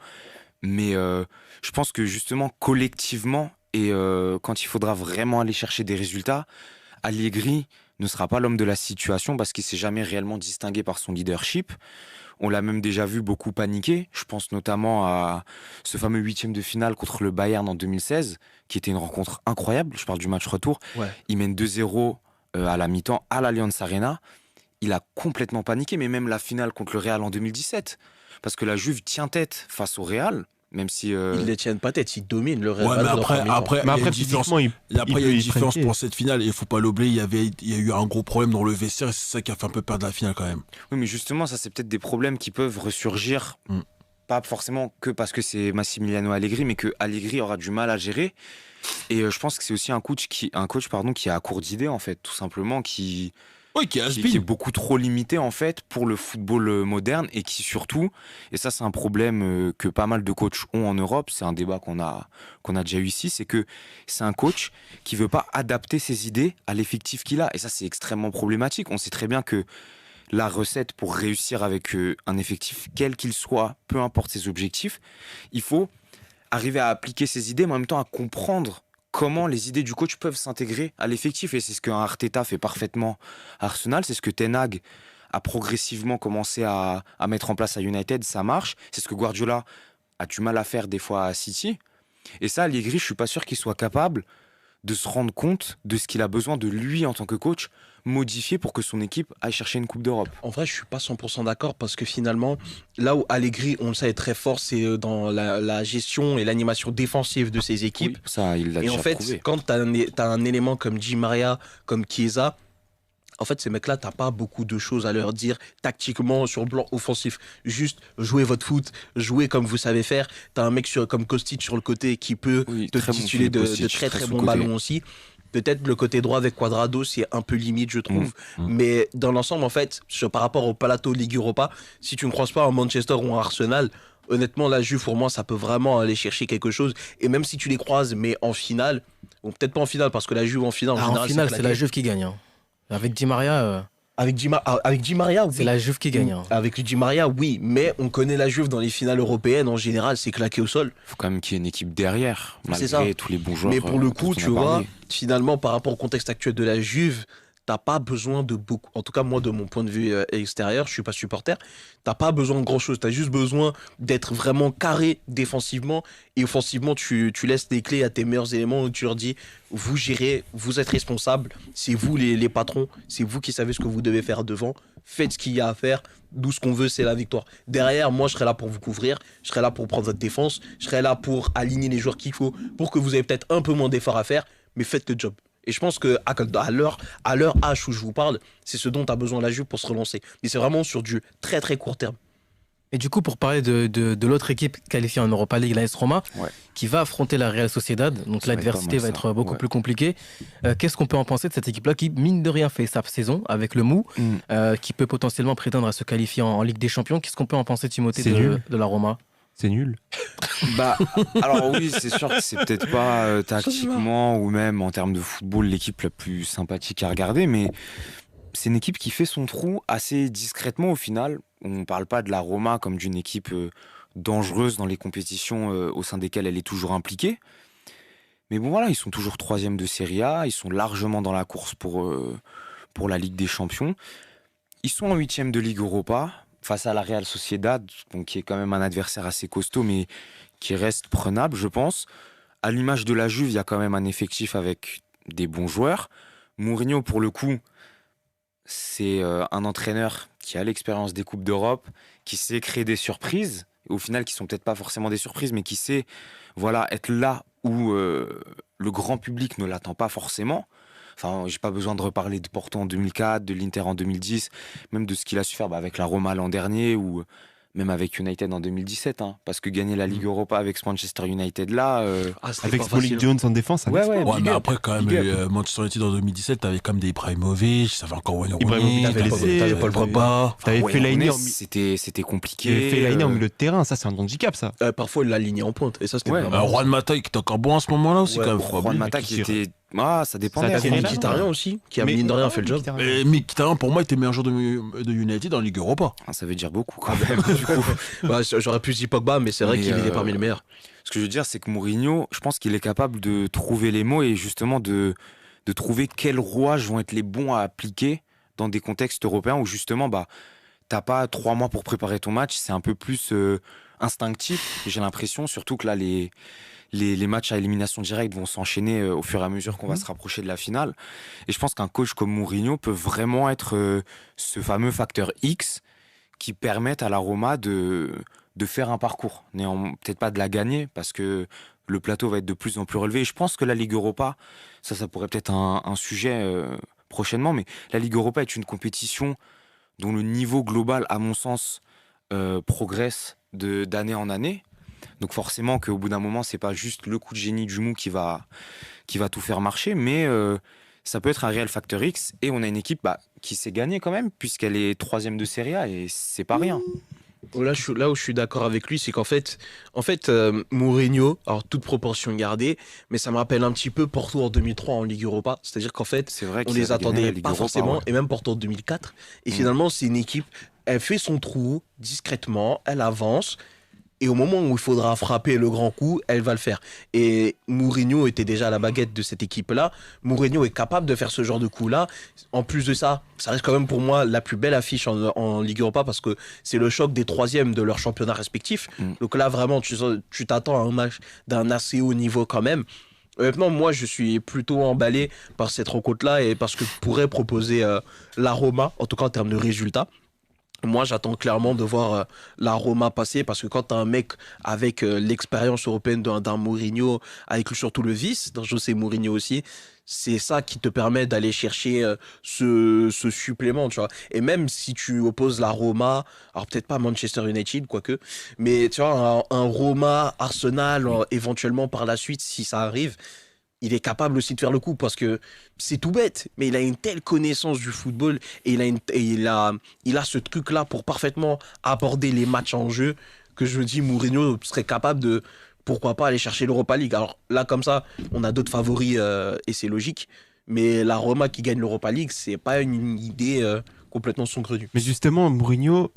Mais je pense que justement, collectivement, et quand il faudra vraiment aller chercher des résultats, Allegri ne sera pas l'homme de la situation parce qu'il s'est jamais réellement distingué par son leadership. On l'a même déjà vu beaucoup paniquer. Je pense notamment à ce fameux 8e de finale contre le Bayern en 2016, qui était une rencontre incroyable. Je parle du match retour. Ouais. Il mène 2-0 à la mi-temps à l'Allianz Arena. Il a complètement paniqué, mais même la finale contre le Real en 2017. Parce que la Juve tient tête face au Real, même si... Ils ne les tiennent pas tête, ils dominent le Real Ouais, mais Madrid. après, dans le premier temps. Mais il y a après, une différence. physiquement, Après, il y a peut une y différence trinquer. pour cette finale. Et il faut pas l'oublier, il y a eu un gros problème dans le vestiaire et c'est ça qui a fait un peu perdre la finale quand même. Oui, mais justement, ça, c'est peut-être des problèmes qui peuvent ressurgir, Mm. pas forcément que parce que c'est Massimiliano Allegri, mais que Allegri aura du mal à gérer. Et je pense que c'est aussi un coach qui est à court d'idées, en fait, tout simplement, qui Oui, qui est est has-been. beaucoup trop limité, en fait, pour le football moderne et qui, surtout, et ça, c'est un problème que pas mal de coachs ont en Europe, c'est un débat qu'on a déjà eu ici, c'est que c'est un coach qui veut pas adapter ses idées à l'effectif qu'il a. Et ça, c'est extrêmement problématique. On sait très bien que la recette pour réussir avec un effectif, quel qu'il soit, peu importe ses objectifs, il faut arriver à appliquer ses idées, mais en même temps à comprendre comment les idées du coach peuvent s'intégrer à l'effectif. Et c'est ce qu'un Arteta fait parfaitement à Arsenal, c'est ce que Ten Hag a progressivement commencé à mettre en place à United, ça marche. C'est ce que Guardiola a du mal à faire des fois à City. Et ça, Allegri, je suis pas sûr qu'il soit capable de se rendre compte de ce qu'il a besoin de lui en tant que coach, modifier pour que son équipe aille chercher une Coupe d'Europe. En vrai, je suis pas 100% d'accord parce que finalement, là où Allegri, on le sait, est très fort, c'est dans la gestion et l'animation défensive de ses équipes. Oui, ça, il l'a Et déjà en fait, prouvé. quand tu as un élément comme Di Maria, comme Chiesa, en fait, ces mecs-là, t'as pas beaucoup de choses à leur dire tactiquement sur le plan offensif. Juste jouez votre foot, jouez comme vous savez faire. T'as un mec comme Kostic sur le côté qui peut Oui, te très bon tituler Philippe de Kostic, très très très bons sous-coté. ballons aussi. Peut-être le côté droit avec Quadrado, c'est un peu limite, je trouve. Mm. Mais dans l'ensemble, en fait, par rapport au Palato Ligue Europa, si tu ne croises pas en Manchester ou en Arsenal, honnêtement, la Juve, pour moi, ça peut vraiment aller chercher quelque chose. Et même si tu les croises, mais en finale, ou peut-être pas en finale, parce que la Juve en finale, en Ah, en général, finale, c'est claqué. la Juve qui gagne. Hein. Avec Di Maria, Avec Di Maria, oui. c'est la Juve qui gagne. Hein. Avec Di Maria, oui, mais on connaît la Juve dans les finales européennes, en général, c'est claqué au sol. Il faut quand même qu'il y ait une équipe derrière, C'est malgré ça. tous les bons joueurs. Mais pour le dont coup, on tu a vois, parlé. finalement, par rapport au contexte actuel de la Juve, t'as pas besoin de beaucoup. En tout cas, moi, de mon point de vue extérieur, je suis pas supporter. T'as pas besoin de grand chose. T'as juste besoin d'être vraiment carré défensivement et offensivement. Tu laisses des clés à tes meilleurs éléments où tu leur dis vous gérez, vous êtes responsables, c'est vous les patrons, c'est vous qui savez ce que vous devez faire devant. Faites ce qu'il y a à faire. Nous, ce qu'on veut, c'est la victoire. Derrière, moi, je serai là pour vous couvrir. Je serai là pour prendre votre défense. Je serai là pour aligner les joueurs qu'il faut pour que vous ayez peut-être un peu moins d'efforts à faire, mais faites le job. Et je pense que à l'heure H où je vous parle, c'est ce dont a besoin la Juve pour se relancer. Mais c'est vraiment sur du très très court terme. Et du coup, pour parler de l'autre équipe qualifiée en Europa League, l'AS Roma, Ouais. qui va affronter la Real Sociedad, donc Ça va être l'adversité pas va mal, être ça. beaucoup Ouais. plus compliquée. Qu'est-ce qu'on peut en penser de cette équipe-là qui, mine de rien, fait sa saison avec le Mou, qui peut potentiellement prétendre à se qualifier en Ligue des Champions? Qu'est-ce qu'on peut en penser, Timothée, C'est nul. de la Roma? C'est nul. Bah, alors oui, c'est sûr que c'est peut-être pas tactiquement ou même en termes de football l'équipe la plus sympathique à regarder, mais c'est une équipe qui fait son trou assez discrètement au final. On ne parle pas de la Roma comme d'une équipe dangereuse dans les compétitions au sein desquelles elle est toujours impliquée. Mais bon voilà, ils sont toujours 3e de Serie A, ils sont largement dans la course pour la Ligue des Champions. Ils sont en 8e de Ligue Europa face à la Real Sociedad, donc qui est quand même un adversaire assez costaud, mais qui reste prenable, je pense. À l'image de la Juve, il y a quand même un effectif avec des bons joueurs. Mourinho, pour le coup, c'est un entraîneur qui a l'expérience des Coupes d'Europe, qui sait créer des surprises, au final qui sont peut-être pas forcément des surprises, mais qui sait être là où le grand public ne l'attend pas forcément. Enfin, j'ai pas besoin de reparler de Porto en 2004, de l'Inter en 2010, même de ce qu'il a su faire avec la Roma l'an dernier, ou même avec United en 2017, hein, parce que gagner la Ligue Europa avec ce Manchester United là, C'était Avec pas Smalling facile. Jones en défense, ça ouais, Ouais, big mais up, après, quand même, big up. Manchester United en 2017, t'avais quand même des Ibrahimovic, ça avait encore Wayne Ibrahimovic, Rooney, t'avais Paul Pogba. T'avais Ouais, Fellaini Younes, en mi- c'était qui compliqué. avait fait Fellaini en milieu de terrain, ça c'est un handicap ça. Parfois, il l'aligné en pointe. Et ça, c'était Ouais. vraiment. Juan Mata, qui était encore bon à ce moment-là aussi, Ouais, quand même. faut pas Juan oublier. Mata qui était, ça dépendait. Ça à t'a son fait niveau. là, Mkhitaryan aussi, qui a Mais- mine de rien fait le job. Mais Mkhitaryan, pour moi, était meilleur joueur de United en Ligue Europa. Ah, ça veut dire beaucoup quand même. Du coup. Ouais, j'aurais pu dire Pogba, mais c'est vrai Mais, qu'il était parmi les meilleurs. Ce que je veux dire, c'est que Mourinho, je pense qu'il est capable de trouver les mots et justement de trouver quels rouages vont être les bons à appliquer dans des contextes européens où justement, t'as pas 3 mois pour préparer ton match, c'est un peu plus instinctif, j'ai l'impression, surtout que là, les matchs à élimination directe vont s'enchaîner au fur et à mesure qu'on va se rapprocher de la finale. Et je pense qu'un coach comme Mourinho peut vraiment être ce fameux facteur X qui permette à la Roma de faire un parcours. Peut-être pas de la gagner, parce que le plateau va être de plus en plus relevé. Et je pense que la Ligue Europa, ça pourrait peut-être un sujet prochainement, mais la Ligue Europa est une compétition dont le niveau global, à mon sens, progresse d'année en année. Donc forcément qu'au bout d'un moment, c'est pas juste le coup de génie du mou qui va tout faire marcher, mais ça peut être un réel facteur X. Et on a une équipe qui s'est gagnée quand même, puisqu'elle est 3e de Serie A, et c'est pas rien. Là où je suis d'accord avec lui, c'est qu'en fait, Mourinho, alors toute proportion gardée, mais ça me rappelle un petit peu Porto en 2003 en Ligue Europa. C'est-à-dire qu'en fait, C'est vrai on qu'ils les avaient gagné la attendait Ligue pas Europa, forcément, ouais. et même Porto en 2004. Et Mm. finalement, c'est une équipe, elle fait son trou discrètement, elle avance. Et au moment où il faudra frapper le grand coup, elle va le faire. Et Mourinho était déjà à la baguette de cette équipe-là. Mourinho est capable de faire ce genre de coup-là. En plus de ça, ça reste quand même pour moi la plus belle affiche en Ligue Europa parce que c'est le choc des troisièmes de leur championnat respectif. Mm. Donc là, vraiment, tu t'attends à un match d'un assez haut niveau quand même. Honnêtement, moi, je suis plutôt emballé par cette rencontre-là et parce que pourrait proposer la Roma, en tout cas en termes de résultats. Moi, j'attends clairement de voir la Roma passer parce que quand tu as un mec avec l'expérience européenne d'un Mourinho, avec surtout le vice, d'un José Mourinho aussi, c'est ça qui te permet d'aller chercher ce supplément, tu vois. Et même si tu opposes la Roma, alors peut-être pas Manchester United, quoique, mais tu vois, un Roma, Arsenal, éventuellement par la suite, si ça arrive, il est capable aussi de faire le coup parce que c'est tout bête, mais il a une telle connaissance du football et il a ce truc-là pour parfaitement aborder les matchs en jeu que je dis Mourinho serait capable de, pourquoi pas, aller chercher l'Europa League. Alors là, comme ça, on a d'autres favoris et c'est logique, mais la Roma qui gagne l'Europa League, c'est pas une idée complètement saugrenue. Mais justement, Mourinho,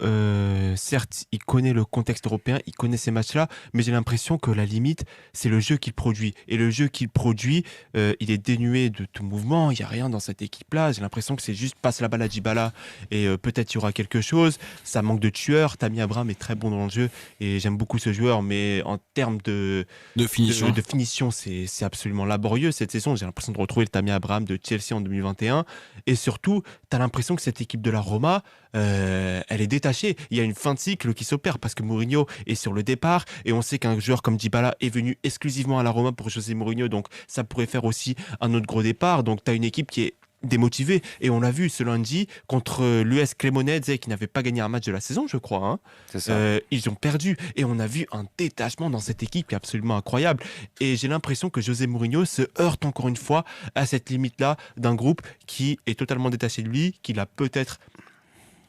certes, il connaît le contexte européen, il connaît ces matchs-là, mais j'ai l'impression que la limite, c'est le jeu qu'il produit. Et le jeu qu'il produit, il est dénué de tout mouvement, il n'y a rien dans cette équipe-là. J'ai l'impression que c'est juste passe la balle à Dybala et peut-être il y aura quelque chose. Ça manque de tueurs. Tammy Abraham est très bon dans le jeu et j'aime beaucoup ce joueur, mais en termes de finition. de finition, c'est absolument laborieux cette saison. J'ai l'impression de retrouver le Tammy Abraham de Chelsea en 2021. Et surtout, tu as l'impression que cette équipe de la Roma, elle est détachée. Il y a une fin de cycle qui s'opère parce que Mourinho est sur le départ et on sait qu'un joueur comme Dybala est venu exclusivement à la Roma pour José Mourinho, donc ça pourrait faire aussi un autre gros départ. Donc tu as une équipe qui est démotivée et on l'a vu ce lundi contre l'US Cremonese qui n'avait pas gagné un match de la saison, je crois, hein. C'est ça. Ils ont perdu et on a vu un détachement dans cette équipe qui est absolument incroyable. Et j'ai l'impression que José Mourinho se heurte encore une fois à cette limite-là d'un groupe qui est totalement détaché de lui, qu'il a peut-être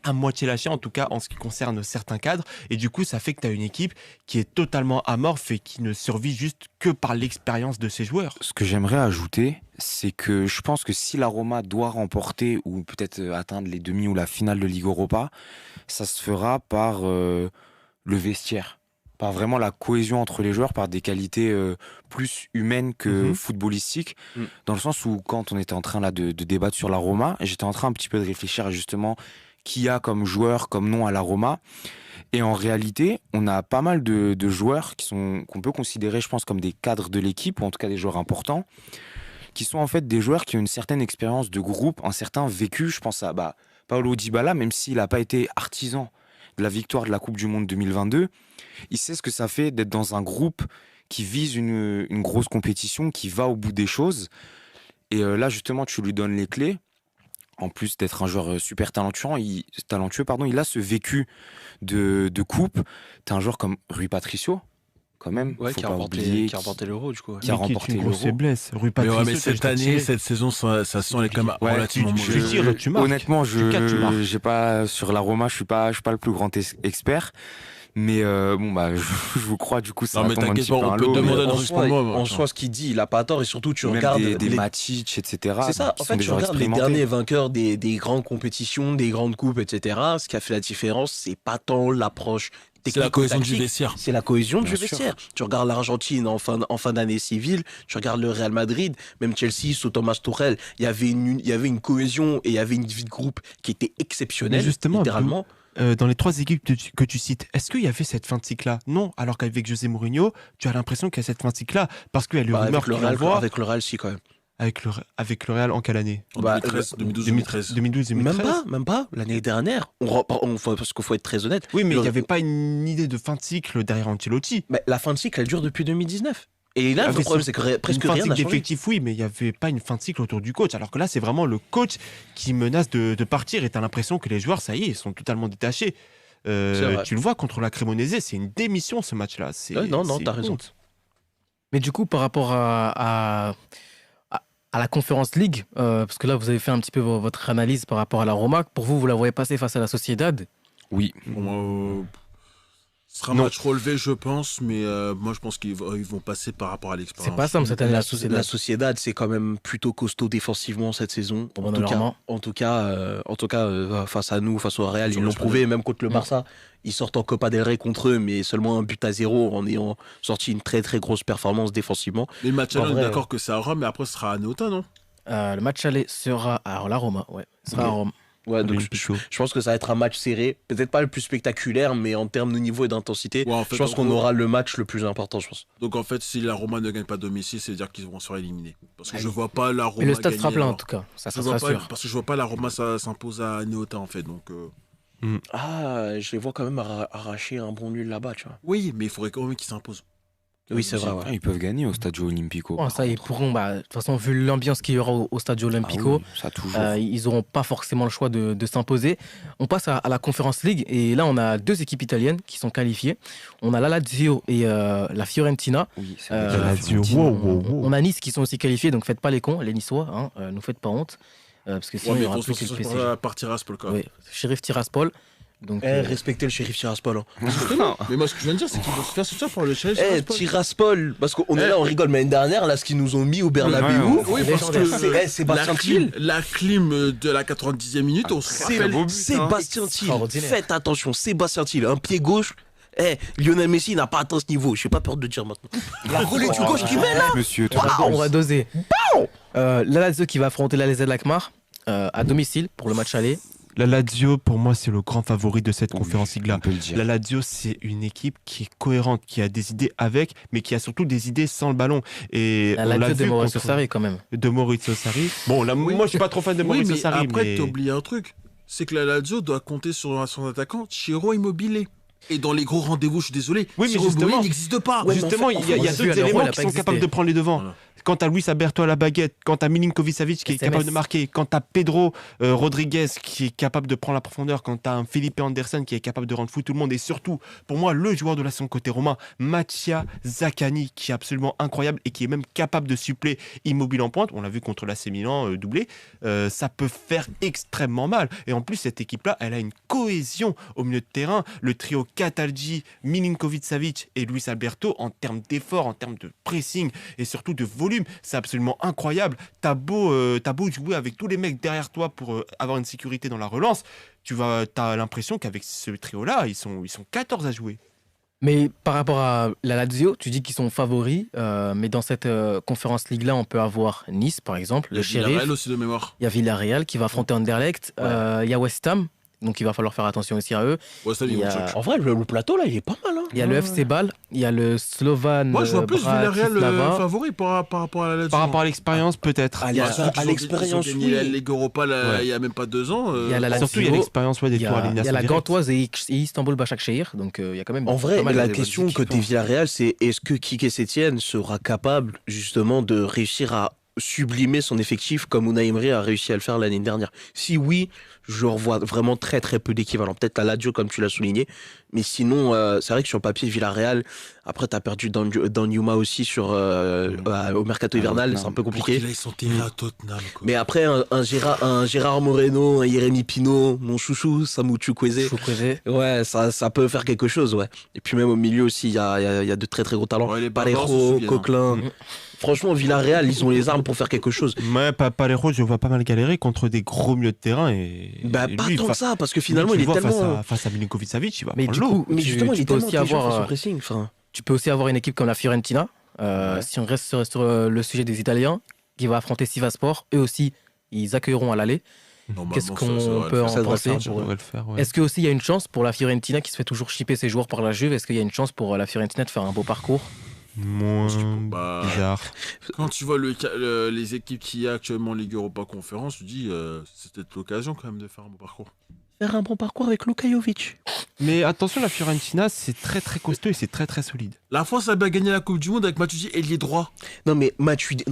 à moitié lâché, en tout cas en ce qui concerne certains cadres. Et du coup, ça fait que tu as une équipe qui est totalement amorphe et qui ne survit juste que par l'expérience de ses joueurs. Ce que j'aimerais ajouter, c'est que je pense que si la Roma doit remporter ou peut-être atteindre les demi ou la finale de Ligue Europa, ça se fera par le vestiaire, par vraiment la cohésion entre les joueurs, par des qualités plus humaines que footballistiques, dans le sens où quand on était en train là de débattre sur la Roma, j'étais en train un petit peu de réfléchir à justement qui y a comme joueur, comme nom à la Roma. Et en réalité, on a pas mal de joueurs qu'on peut considérer, je pense, comme des cadres de l'équipe, ou en tout cas des joueurs importants, qui sont en fait des joueurs qui ont une certaine expérience de groupe, un certain vécu. Je pense à Paulo Dybala, même s'il n'a pas été artisan de la victoire de la Coupe du Monde 2022, il sait ce que ça fait d'être dans un groupe qui vise une grosse compétition, qui va au bout des choses. Et là, justement, tu lui donnes les clés. en plus d'être un joueur super talentueux, il a ce vécu de coupe. T'as un joueur comme Rui Patricio, quand même. Ouais, faut qui a pas oublier, remporté l'Euro, du coup. Ouais. qui a Mais remporté est une grosse l'Euro. faiblesse. Rui Mais, ouais, Patricio, mais t'as cette juste année, tiré. cette saison, ça sent elle est quand même Ouais, relativement tu mauvaise. tires, tu marques. Honnêtement, Tu cadres, tu marques. j'ai pas sur la Roma, je suis pas le plus grand expert, mais bon bah je vous crois, du coup ça Non, mais tombe un t'inquiète petit pas, peu on à peut l'eau, demander mais à notre respondant. En soi, ce qu'il dit, il a pas tort. Et surtout, tu même regardes des les... Matic, etc. C'est ça, qui en sont fait, des tu joueurs regardes les expérimentés. derniers vainqueurs des grandes compétitions, des grandes coupes, etc. Ce qui a fait la différence, c'est pas tant l'approche C'est la cohésion du technico-tactique, vestiaire. c'est la cohésion du Bien sûr. vestiaire. Tu regardes l'Argentine en fin d'année civile, tu regardes le Real Madrid, même Chelsea sous Thomas Tuchel, il y avait une cohésion et il y avait une vie de groupe qui était exceptionnelle, Mais justement, littéralement. Dans les 3 équipes que tu cites, est-ce qu'il y avait cette fin de cycle-là? Non, alors qu'avec José Mourinho, tu as l'impression qu'il y a cette fin de cycle-là. Parce qu'il y a le Bah, rumeur qu'il envoie avec le Real, si, quand même. avec le Real en quelle année? En Bah, 2013, 2012-2013. 2012-2013. Même pas. L'année dernière, parce qu'il faut être très honnête. Oui, mais Le- il n'y avait pas une idée de fin de cycle derrière Ancelotti. Mais la fin de cycle, elle dure depuis 2019. Et là, Ah, le mais problème, sauf c'est que presque une fin de rien cycle n'a changé. d'effectif, oui, mais il n'y avait pas une fin de cycle autour du coach. Alors que là, c'est vraiment le coach qui menace de partir et tu as l'impression que les joueurs, ça y est, ils sont totalement détachés. vrai. Tu le vois contre la Cremonese, c'est une démission ce match-là. Ouais, non, c'est t'as une raison. honte. Mais du coup, par rapport à la Conference League, parce que là, vous avez fait un petit peu votre analyse par rapport à la Roma. Pour vous, vous la voyez passer face à la Sociedad? Oui, Bon, ce sera un Non. match relevé, je pense, mais moi, je pense qu'ils vont passer par rapport à l'expérience. C'est pas simple cette année, la Sociedad. La Sociedad, c'est quand même plutôt costaud défensivement cette saison. Bon, normalement. En tout cas, face à nous, face au Real, Sur ils l'ont l'Espagnol. prouvé, même contre le Barça. Ils sortent en Copa del Rey contre eux, mais seulement 1-0 en ayant sorti une très très grosse performance défensivement. Mais le match En aller, on est vrai, d'accord que c'est à Rome, mais après, ce sera à Néota, non? Le match aller sera à la Roma, ouais. Sera à Ok. Rome. Ouais, donc Olympico. je pense que ça va être un match serré. Peut-être pas le plus spectaculaire, mais en termes de niveau et d'intensité, Ouais, en fait, je pense en qu'on gros- aura le match le plus important, je pense. Donc en fait, si la Roma ne gagne pas à domicile, c'est-à-dire qu'ils vont se faire éliminer. Parce que je vois pas la Roma Mais le stade sera gagner, plein en alors. tout cas, ça Je sera vois pas, sûr. parce que je vois pas la Roma s'imposer à Néota en fait. Donc Ah, je les vois quand même arracher un bon nul là-bas, tu vois. oui, mais il faudrait quand même qu'ils s'imposent. Oui, c'est vrai, ouais. Ils peuvent gagner au Stadio Olimpico. Bon, par ça, ils contre. pourront, de toute façon, vu l'ambiance qu'il y aura au Stadio Ah Olimpico, oui, ça toujours. ils n'auront pas forcément le choix de s'imposer. On passe à la Conference League et là, on a 2 équipes italiennes qui sont qualifiées. On a la Lazio et la Fiorentina. Oui, c'est Euh, vrai. La Lazio, Fiorentina, wow. On a Nice qui sont aussi qualifiés, donc faites pas les cons, les Niçois, hein, nous faites pas honte. Parce que sinon, Ouais, il mais y aura grosse plus que le concession PSG. par Tiraspol quand même. Oui, Sheriff Tiraspol. Donc, Respectez le shérif Tiraspol. Hein. Mais moi, ce que je viens de dire, c'est qu'ils vont se faire sortir par le chef. Tiraspol, parce qu'on est là, on rigole, mais l'année dernière, là, ce qu'ils nous ont mis au Bernabeu, Ouais, Oui, parce que légendaire. Sébastien Thiel. la clim de la 90e minute, on se rappelle. Sébastien Thiel. Extraordinaire. Faites attention, Sébastien Thiel, un pied gauche. Lionel Messi n'a pas atteint ce niveau, j'ai pas peur de dire maintenant. La relais du gauche qui met là. Monsieur, on va doser. La Lazio qui va affronter la l'AZ Alkmaar à domicile pour le match aller. La Lazio, pour moi, c'est le grand favori de cette Oui, conférence on Ligue-là. peut le dire. La Lazio, c'est une équipe qui est cohérente, qui a des idées avec, mais qui a surtout des idées sans le ballon. Et La on l'a Lazio de vu Maurizio contre- Sarri quand même. de Maurizio Sarri. Bon, là, Oui. moi, je suis pas trop fan de Oui, Maurizio mais Sarri, après, mais t'as oublié un truc. C'est que la Lazio doit compter sur son attaquant, Ciro Immobilier. Et dans les gros rendez-vous, je suis désolé, Oui, mais Ciro justement- Immobilier n'existe pas. Ouais, mais justement, en il fait, y a on l'a vu d'autres à l'Euro, éléments il a qui pas sont existé. capables de prendre les devants. Voilà. Quand t'as Luis Alberto à la baguette, quand t'as Milinkovic Savic qui est SMS. capable de marquer, quand t'as Pedro Rodriguez qui est capable de prendre la profondeur, quand t'as un Felipe Anderson qui est capable de rendre fou tout le monde, et surtout, pour moi, le joueur de la seconde côté romain, Mattia Zaccani, qui est absolument incroyable et qui est même capable de suppléer Immobile en pointe. On l'a vu contre l'AC Milan doublé. Ça peut faire extrêmement mal. Et en plus, cette équipe-là, elle a une cohésion au milieu de terrain. Le trio Cataldi, Milinkovic Savic et Luis Alberto, en termes d'effort, en termes de pressing et surtout de volume, c'est absolument incroyable. T'as beau jouer avec tous les mecs derrière toi pour avoir une sécurité dans la relance, t'as l'impression qu'avec ce trio-là, ils sont 14 à jouer. Mais par rapport à la Lazio, tu dis qu'ils sont favoris, mais dans cette Conference League là, on peut avoir Nice par exemple, Il y le a Sheriff, Villarreal aussi de mémoire. il y a Villarreal qui va affronter Anderlecht, il y a West Ham, donc il va falloir faire attention aussi à eux. Ouais, ça, Il ils y vont a- choc. En vrai, le plateau là, il est pas mal. Hein. Il y a le FC Bâle, il y a le Slovan Moi, je vois plus Villarreal Bratislava. favori par rapport à la Lazio. Par rapport à l'expérience, peut-être. Ah, Il y a à surtout qu'ils ont- l'expérience, ils ont gagné la oui. Ligue Europa Ouais. il y a même pas 2 ans. Il y a la Lazio, Surtout, il y a l'expérience des il y tours à a, il y a l'élimination la directe. Gantoise et Istanbul Başakşehir, donc il y a quand même En vrai, pas mal la de- question de- côté Villarreal, c'est est-ce que Quique Sétienne sera capable justement de réussir à sublimer son effectif comme Unai Emery a réussi à le faire l'année dernière? Si oui, je revois vraiment très très peu d'équivalents. Peut-être la Lazio comme tu l'as souligné, mais sinon, c'est vrai que sur le papier, Villarreal, après tu as perdu dans Yuma aussi au mercato hivernal, c'est un peu Pour compliqué. qu'il aille s'enterrer à Tottenham. Quoi. Mais après, un Gérard Moreno, un Jérémy Pino, mon chouchou, Samu Chukwueze, Chukwueze. ouais, ça peut faire quelque chose, ouais. Et puis même au milieu aussi, il y a de très très gros talents. Ouais, les Barbares se Parejo, souviennent, Coquelin. Mhm. Franchement, Villarreal, ils ont les armes pour faire quelque chose. Ouais, Parejo, je vois pas mal galérer contre des gros milieux de terrain. Et Bah, et pas lui, tant que ça, parce que finalement, lui, il tu est le vois tellement. face à Milinkovic-Savic, il va Mais prendre du l'eau. coup, Mais justement, il est peux tellement aussi intelligent avoir, face au pressing. Enfin, tu peux aussi avoir une équipe comme la Fiorentina. Ouais. Si on reste sur le sujet des Italiens, qui va affronter Sivaspor, eux aussi, ils accueilleront à l'aller. Normalement, Qu'est-ce ça qu'on devrait peut le en faire. Ça devrait penser le faire. Ça devrait le faire, ouais. Est-ce que aussi il y a une chance pour la Fiorentina qui se fait toujours chipper ses joueurs par la Juve? Est-ce qu'il y a une chance pour la Fiorentina de faire un beau parcours? Moins Bah, bizarre. Quand tu vois les équipes qu'il y a actuellement en Ligue Europa Conférence, tu dis c'est peut-être l'occasion quand même de faire un bon parcours. faire un bon parcours avec Luka Jovic. Mais attention, la Fiorentina, c'est très très costaud et c'est très très solide. La France a bien gagné la Coupe du Monde avec Matuidi ailier droit. Non mais Matuidi,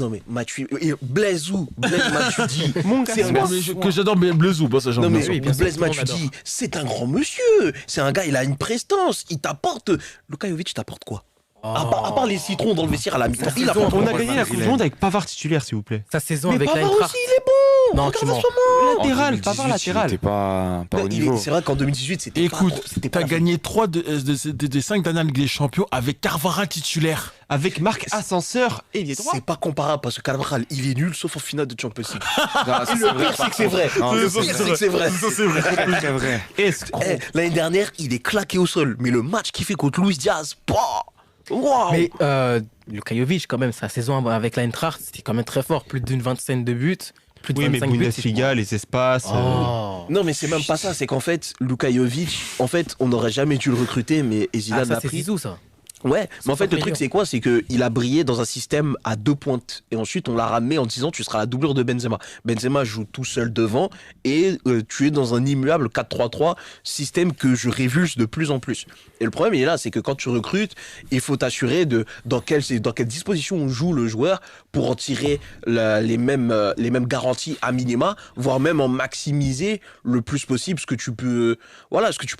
Blaise Matuidi. Mon gars, C'est un gars- Que j'adore Bleuzou, ça j'en Non mais oui, bien sûr, Blaise tout le monde Matuidi, c'est un grand monsieur. C'est un gars, il a une prestance. Il t'apporte. Luka Jovic t'apporte quoi? À part les citrons dans le vestiaire à la mi-temps. Il apporte on quoi? a gagné la Coupe du Monde avec Pavard titulaire, s'il vous plaît. Sa saison Mais avec Pavard l'Eintracht. aussi, il est bon. Non, Regarde tu mens. en ce moment. Latéral, Pavard latéral. C'était pas au Il est- niveau. C'est vrai qu'en 2018, c'était Écoute, pas trop- c'était pas t'as la gagné 3 des 5 dernières Ligues des Champions avec Carvara titulaire. Avec Marc Ascenseur et il est droit. C'est pas comparable parce que Carvajal, il est nul sauf en finale de Champions League. Et Le pire, c'est que c'est vrai. Non, Le ça, pire, c'est c'est que c'est vrai. Ça c'est vrai. C'est vrai. Escroc. L'année dernière, il est claqué au sol. Mais le match qu'il fait contre Luis Diaz, waouh. Mais Luka Jovic, quand même, sa saison avec l'Eintracht, c'était quand même très fort. Plus d'une vingtaine de buts. Plus de Oui, mais 25 buts. Bundesliga, les espaces. Oh. Non, mais c'est même pas ça. C'est qu'en fait, Luka Jovic, en fait, on n'aurait jamais dû le recruter, mais Ah, Zidane ça, l'a c'est pris. Zizou, ça. Ouais, mais en fait, le 60 truc, millions. c'est quoi? C'est qu'il a brillé dans un système à 2 pointes. Et ensuite, on l'a ramené en disant, tu seras la doublure de Benzema. Benzema joue tout seul devant et tu es dans un immuable 4-3-3, système que je révulse de plus en plus. Et le problème, il est là, c'est que quand tu recrutes, il faut t'assurer de dans quelle disposition on joue le joueur pour en tirer les mêmes garanties à minima, voire même en maximiser le plus possible ce que tu peux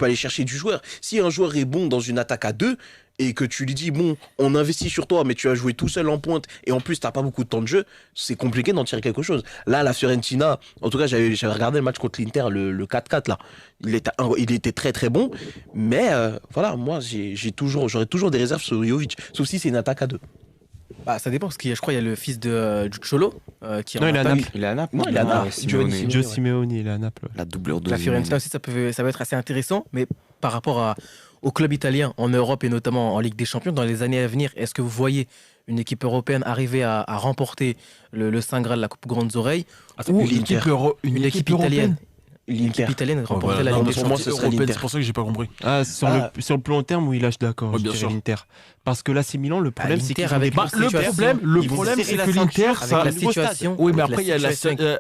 aller chercher du joueur. Si un joueur est bon dans une attaque à 2, et que tu lui dis, bon, on investit sur toi, mais tu as joué tout seul en pointe, et en plus, t'as pas beaucoup de temps de jeu, c'est compliqué d'en tirer quelque chose. Là, la Fiorentina, en tout cas, j'avais regardé le match contre l'Inter, le 4-4, là. Il était très très bon, mais voilà, moi, j'aurais toujours des réserves sur Jovic, sauf si c'est une attaque à 2. Bah, ça dépend, parce que je crois qu'il y a le fils de Cholo qui est Non, en il est à attaque. Naples. Il est à Naples. Non, il est à non, Naples. Simeone. Joe Simeone, il est à Naples. La doublure de La Fiorentina aussi, ça peut être assez intéressant, mais par rapport au club italien en Europe et notamment en Ligue des Champions, dans les années à venir, est-ce que vous voyez une équipe européenne arriver à remporter le Saint Graal, la Coupe Grandes Oreilles, ou une équipe, une équipe italienne remporter la Non, Ligue mais des pour moi, Champions? ce serait l'Inter. C'est pour ça que j'ai pas compris. Ah, sur le plus long terme, oui, là, je suis d'accord. Ouais, je bien dirais sûr. l'Inter. Parce que là, c'est Milan, le problème, c'est l'Inter qu'ils ont avec des la situations. Le Ils vont problème, serrer c'est la que ceinture l'Inter, avec ça. la nouveau stade. situation. Oui, mais avec après, il y a situation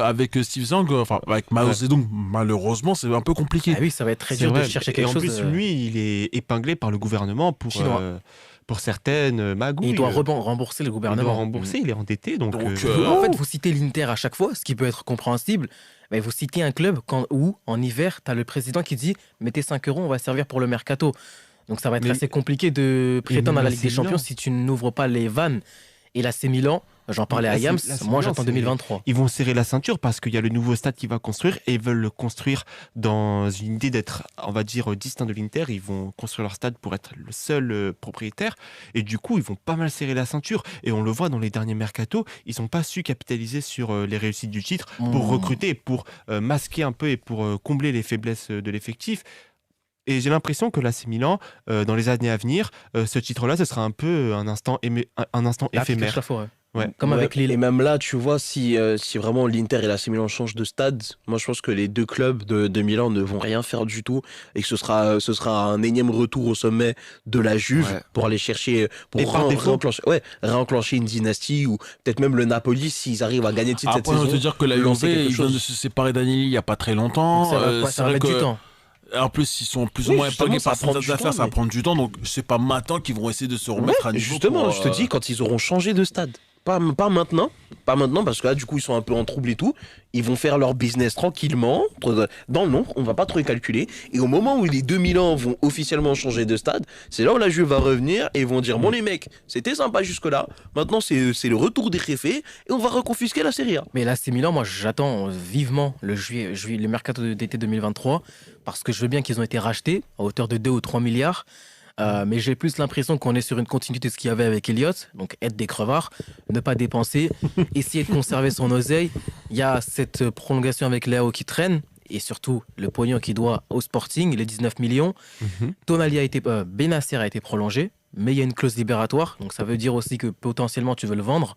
avec Steve Zang, enfin, avec Mao Ouais. Zedong, malheureusement, c'est un peu compliqué. Ah oui, ça va être très C'est dur de vrai. chercher Et quelque en chose. plus, lui, il est épinglé par le gouvernement Chinois. pour certaines magouilles. il doit rembourser le Il doit gouvernement. rembourser, il est endetté. Donc, En fait, vous citez l'Inter à chaque fois, ce qui peut être compréhensible. Mais vous citez un club où, en hiver, tu as le président qui dit mettez 5 euros, on va servir pour le mercato. Donc ça va être Mais- assez compliqué de prétendre même à la l'AC Ligue des Champions Milan. si tu n'ouvres pas les vannes. Et l'AC Milan, j'en parlais à l'AC Yams, Milan, moi j'attends c'est- 2023. ils vont serrer la ceinture parce qu'il y a le nouveau stade qui va construire et ils veulent le construire dans une idée d'être, on va dire, distinct de l'Inter. Ils vont construire leur stade pour être le seul propriétaire et du coup, ils vont pas mal serrer la ceinture. Et on le voit dans les derniers mercatos, ils n'ont pas su capitaliser sur les réussites du titre pour Mmh. recruter, pour masquer un peu et pour combler les faiblesses de l'effectif. Et j'ai l'impression que l'AC Milan, dans les années à venir, ce titre-là, ce sera un peu un instant Là, éphémère. la forêt. Ouais. Comme avec Et Lille. même là, tu vois, si vraiment l'Inter et l'AC Milan changent de stade, moi je pense que les deux clubs de Milan ne vont rien faire du tout et que ce sera un énième retour au sommet de la Juve Ouais. pour aller chercher, pour Et par défaut. réenclencher une dynastie ou peut-être même le Napoli s'ils arrivent à gagner le titre cette Après, on va saison. te dire que la Juve, lancer quelque ils viennent chose. de se séparer d'Agnelli il n'y a pas très longtemps. Ça va, C'est ça va vrai mettre du que- temps. En plus, ils sont plus ou Oui, moins justement, épinglés ça par prend certaines du affaires, temps, ça va mais- prendre du temps. Donc, c'est pas maintenant qu'ils vont essayer de se Ouais, remettre à niveau. justement, pour, je te dis, quand ils auront changé de stade. Pas maintenant. Pas maintenant, parce que là, du coup, ils sont un peu en trouble et tout. Ils vont faire leur business tranquillement, dans le nombre, on va pas trop y calculer. Et au moment où les 2000 ans vont officiellement changer de stade, c'est là où la Juve va revenir et ils vont dire, bon les mecs, c'était sympa jusque-là, maintenant c'est le retour des réfés et on va reconfisquer la Serie A. Mais là, c'est Milan, moi j'attends vivement le mercato d'été 2023 parce que je veux bien qu'ils ont été rachetés à hauteur de 2 ou 3 milliards. Mais j'ai plus l'impression qu'on est sur une continuité de ce qu'il y avait avec Elliott, donc être des crevards, ne pas dépenser, essayer de conserver son oseille. Il y a cette prolongation avec Léao qui traîne, et surtout le pognon qu'il doit au Sporting, les 19 millions. Tonali Benasser a été prolongé, mais il y a une clause libératoire, donc ça veut dire aussi que potentiellement tu veux le vendre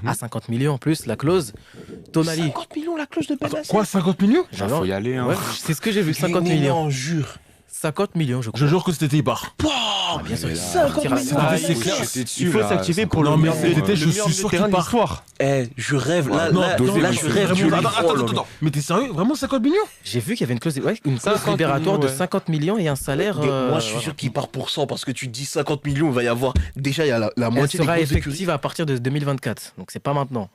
à 50 millions en plus, la clause. Tonali, 50 millions la clause de Benasser. Quoi, 50 millions? Il faut y aller. Hein. ouais, c'est ce que j'ai vu, 50 Mais millions. non, jure. 50 millions, je crois. Je jure que c'était il part. Ah, bien sûr, mais là, 50 millions. Ah, c'est il clair. il faut s'activer pour le Non, mais meilleur cet été, le je meilleur suis sûr terrain qu'il de part. l'histoire. Je rêve. Là, Non, là, dosé, là, mais je c'est rêve Vraiment, du attends. Mais t'es sérieux? Vraiment 50 millions? J'ai vu qu'il y avait une clause, une clause 50 libératoire millions, de ouais. 50 millions et un salaire. Moi, je suis sûr qu'il part pour 100 parce que tu te dis 50 millions, il va y avoir. Déjà, il y a la Elle moitié des sera grosses écuries. effective à partir de 2024, donc c'est pas maintenant.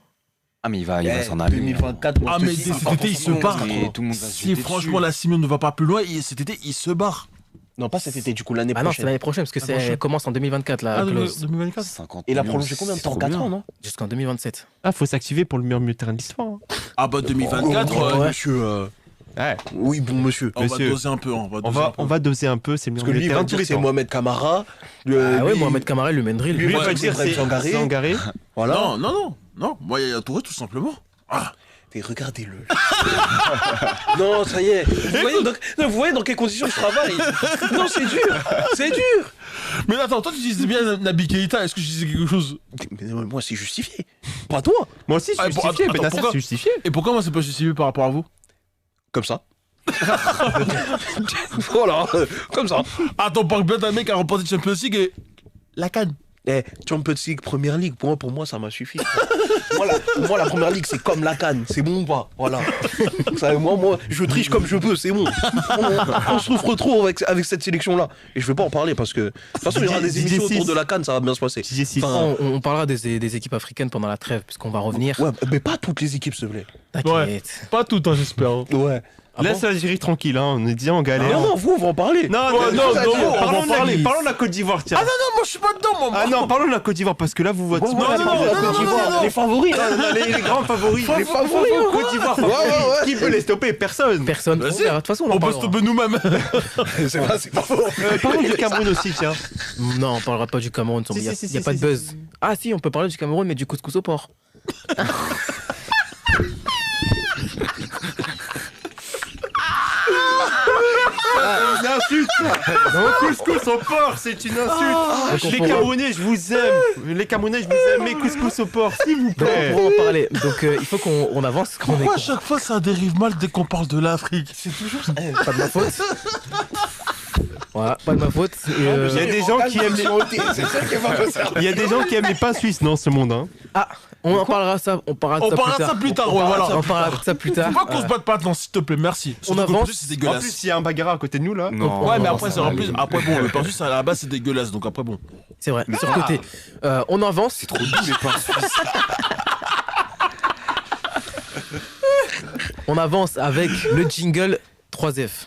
Ah, mais il va s'en aller. 2024, moi, Ah, je te mais dis, cet 50 été, il se millions, barre. Et tout le monde va se Si jeter franchement dessus. la Simeone ne va pas plus loin, cet été, il se barre. Non, pas cet été, du coup, l'année Ah non, c'est prochaine. l'année prochaine, parce que prochaine. elle commence en 2024, la Ah, clause. 2024? 50 Et la millions, prolongé combien de c'est temps trop 4 bien. ans, non Jusqu'en 2027. Ah, faut s'activer pour le meilleur terrain de l'histoire. Hein. Ah bah 2024, Oh, ouais. monsieur. Ouais. Oui, bon, monsieur. on va Monsieur. doser un peu. On va doser un peu, c'est le Parce que meilleur lui, il terrain va de tous dire les que c'est temps. Mohamed Camara. Ah ouais, lui, Mohamed Kamara, le Mendril. lui, Lui, Ouais, va dire c'est c'est Zangaré. Zangaré. Voilà. Non. Moi, il y a Touré, tout simplement. Ah. Et regardez-le. Non, ça y est. Vous voyez dans quelles conditions je travaille. Non, c'est dur. C'est dur. Mais attends, toi, tu disais bien Naby Keïta. Est-ce que je disais quelque chose? Mais moi, c'est justifié. Pas toi. Moi aussi, Ah, c'est justifié. attends, Benasser, pourquoi c'est justifié. Et pourquoi moi, c'est pas justifié par rapport à vous? Comme ça. Voilà. Comme ça. Attends, parle bien d'un mec qui a remporté le Champions League et la canne. Champions League, Première Ligue, pour moi, ça m'a suffi. Pour moi, la Première Ligue, c'est comme la canne. C'est bon ou pas? Voilà. Ça, moi, je triche comme je peux, c'est bon. On souffre trop avec cette sélection-là. Et je vais pas en parler parce que, de toute façon, il y aura des émissions autour de la canne, ça va bien se passer. JG6. Enfin, On parlera des équipes africaines pendant la trêve, puisqu'on va revenir. Ouais, mais pas toutes les équipes, s'il te plaît. T'inquiète. Pas tout, hein, j'espère. Ouais. Ah Laisse l'Algérie tranquille, hein. On est déjà en galère. Non, vous, on va en parler. Non, Ouais, non, parlons on va en parler. parlons de la Côte d'Ivoire, tiens. Ah non, moi, je suis pas dedans, moi. Ah non, parlons de la Côte d'Ivoire parce que là, vous votez. Bon, voilà, non, parlez de la non, Côte non, d'Ivoire. non, Les favoris. Les grands favoris. Les favoris. Côte d'Ivoire favoris. Qui peut les stopper? Personne. Personne. Vas-y. On verra. De toute façon, on en On peut parlera. stopper nous-mêmes. C'est pas faux. Parlons du Cameroun aussi, tiens. Non, on parlera pas du Cameroun. Il n'y a, Si, y a pas de si. buzz. Ah si, on peut parler du Cameroun, mais du couscous au porc. Une insulte. Non, couscous au porc, c'est une insulte. Les Camerounais, je vous aime. Les Camerounais, je vous aime. Mais couscous au porc, s'il vous Donc, plaît. on va en parler. Donc, il faut qu'on avance. Qu'on Pourquoi à est... chaque fois ça dérive mal dès qu'on parle de l'Afrique? C'est toujours ça. Pas de ma faute. Voilà, pas de ma faute. Et, Il y a des gens qui aiment les... C'est ça qui va me servir. Il y a des gens qui aiment les pains suisses dans ce monde. Hein. Ah, on en parlera ça. On parlera de On ça parlera plus de tard. ça plus tard, ouais, voilà. On parlera de ça plus tard. Faut pas qu'on se batte pas maintenant, s'il te plaît, merci. Surtout que le avance. perdu, c'est En dégueulasse. plus, il y a un bagarre à côté de nous là. Non, Ouais, mais non, après, ça c'est va en plus. aller. Après, bon, le perdu, à la base, c'est dégueulasse. Donc après, bon. C'est vrai. Sur le côté. On avance. C'est trop doux, les pains suisses. On avance avec le jingle 3F.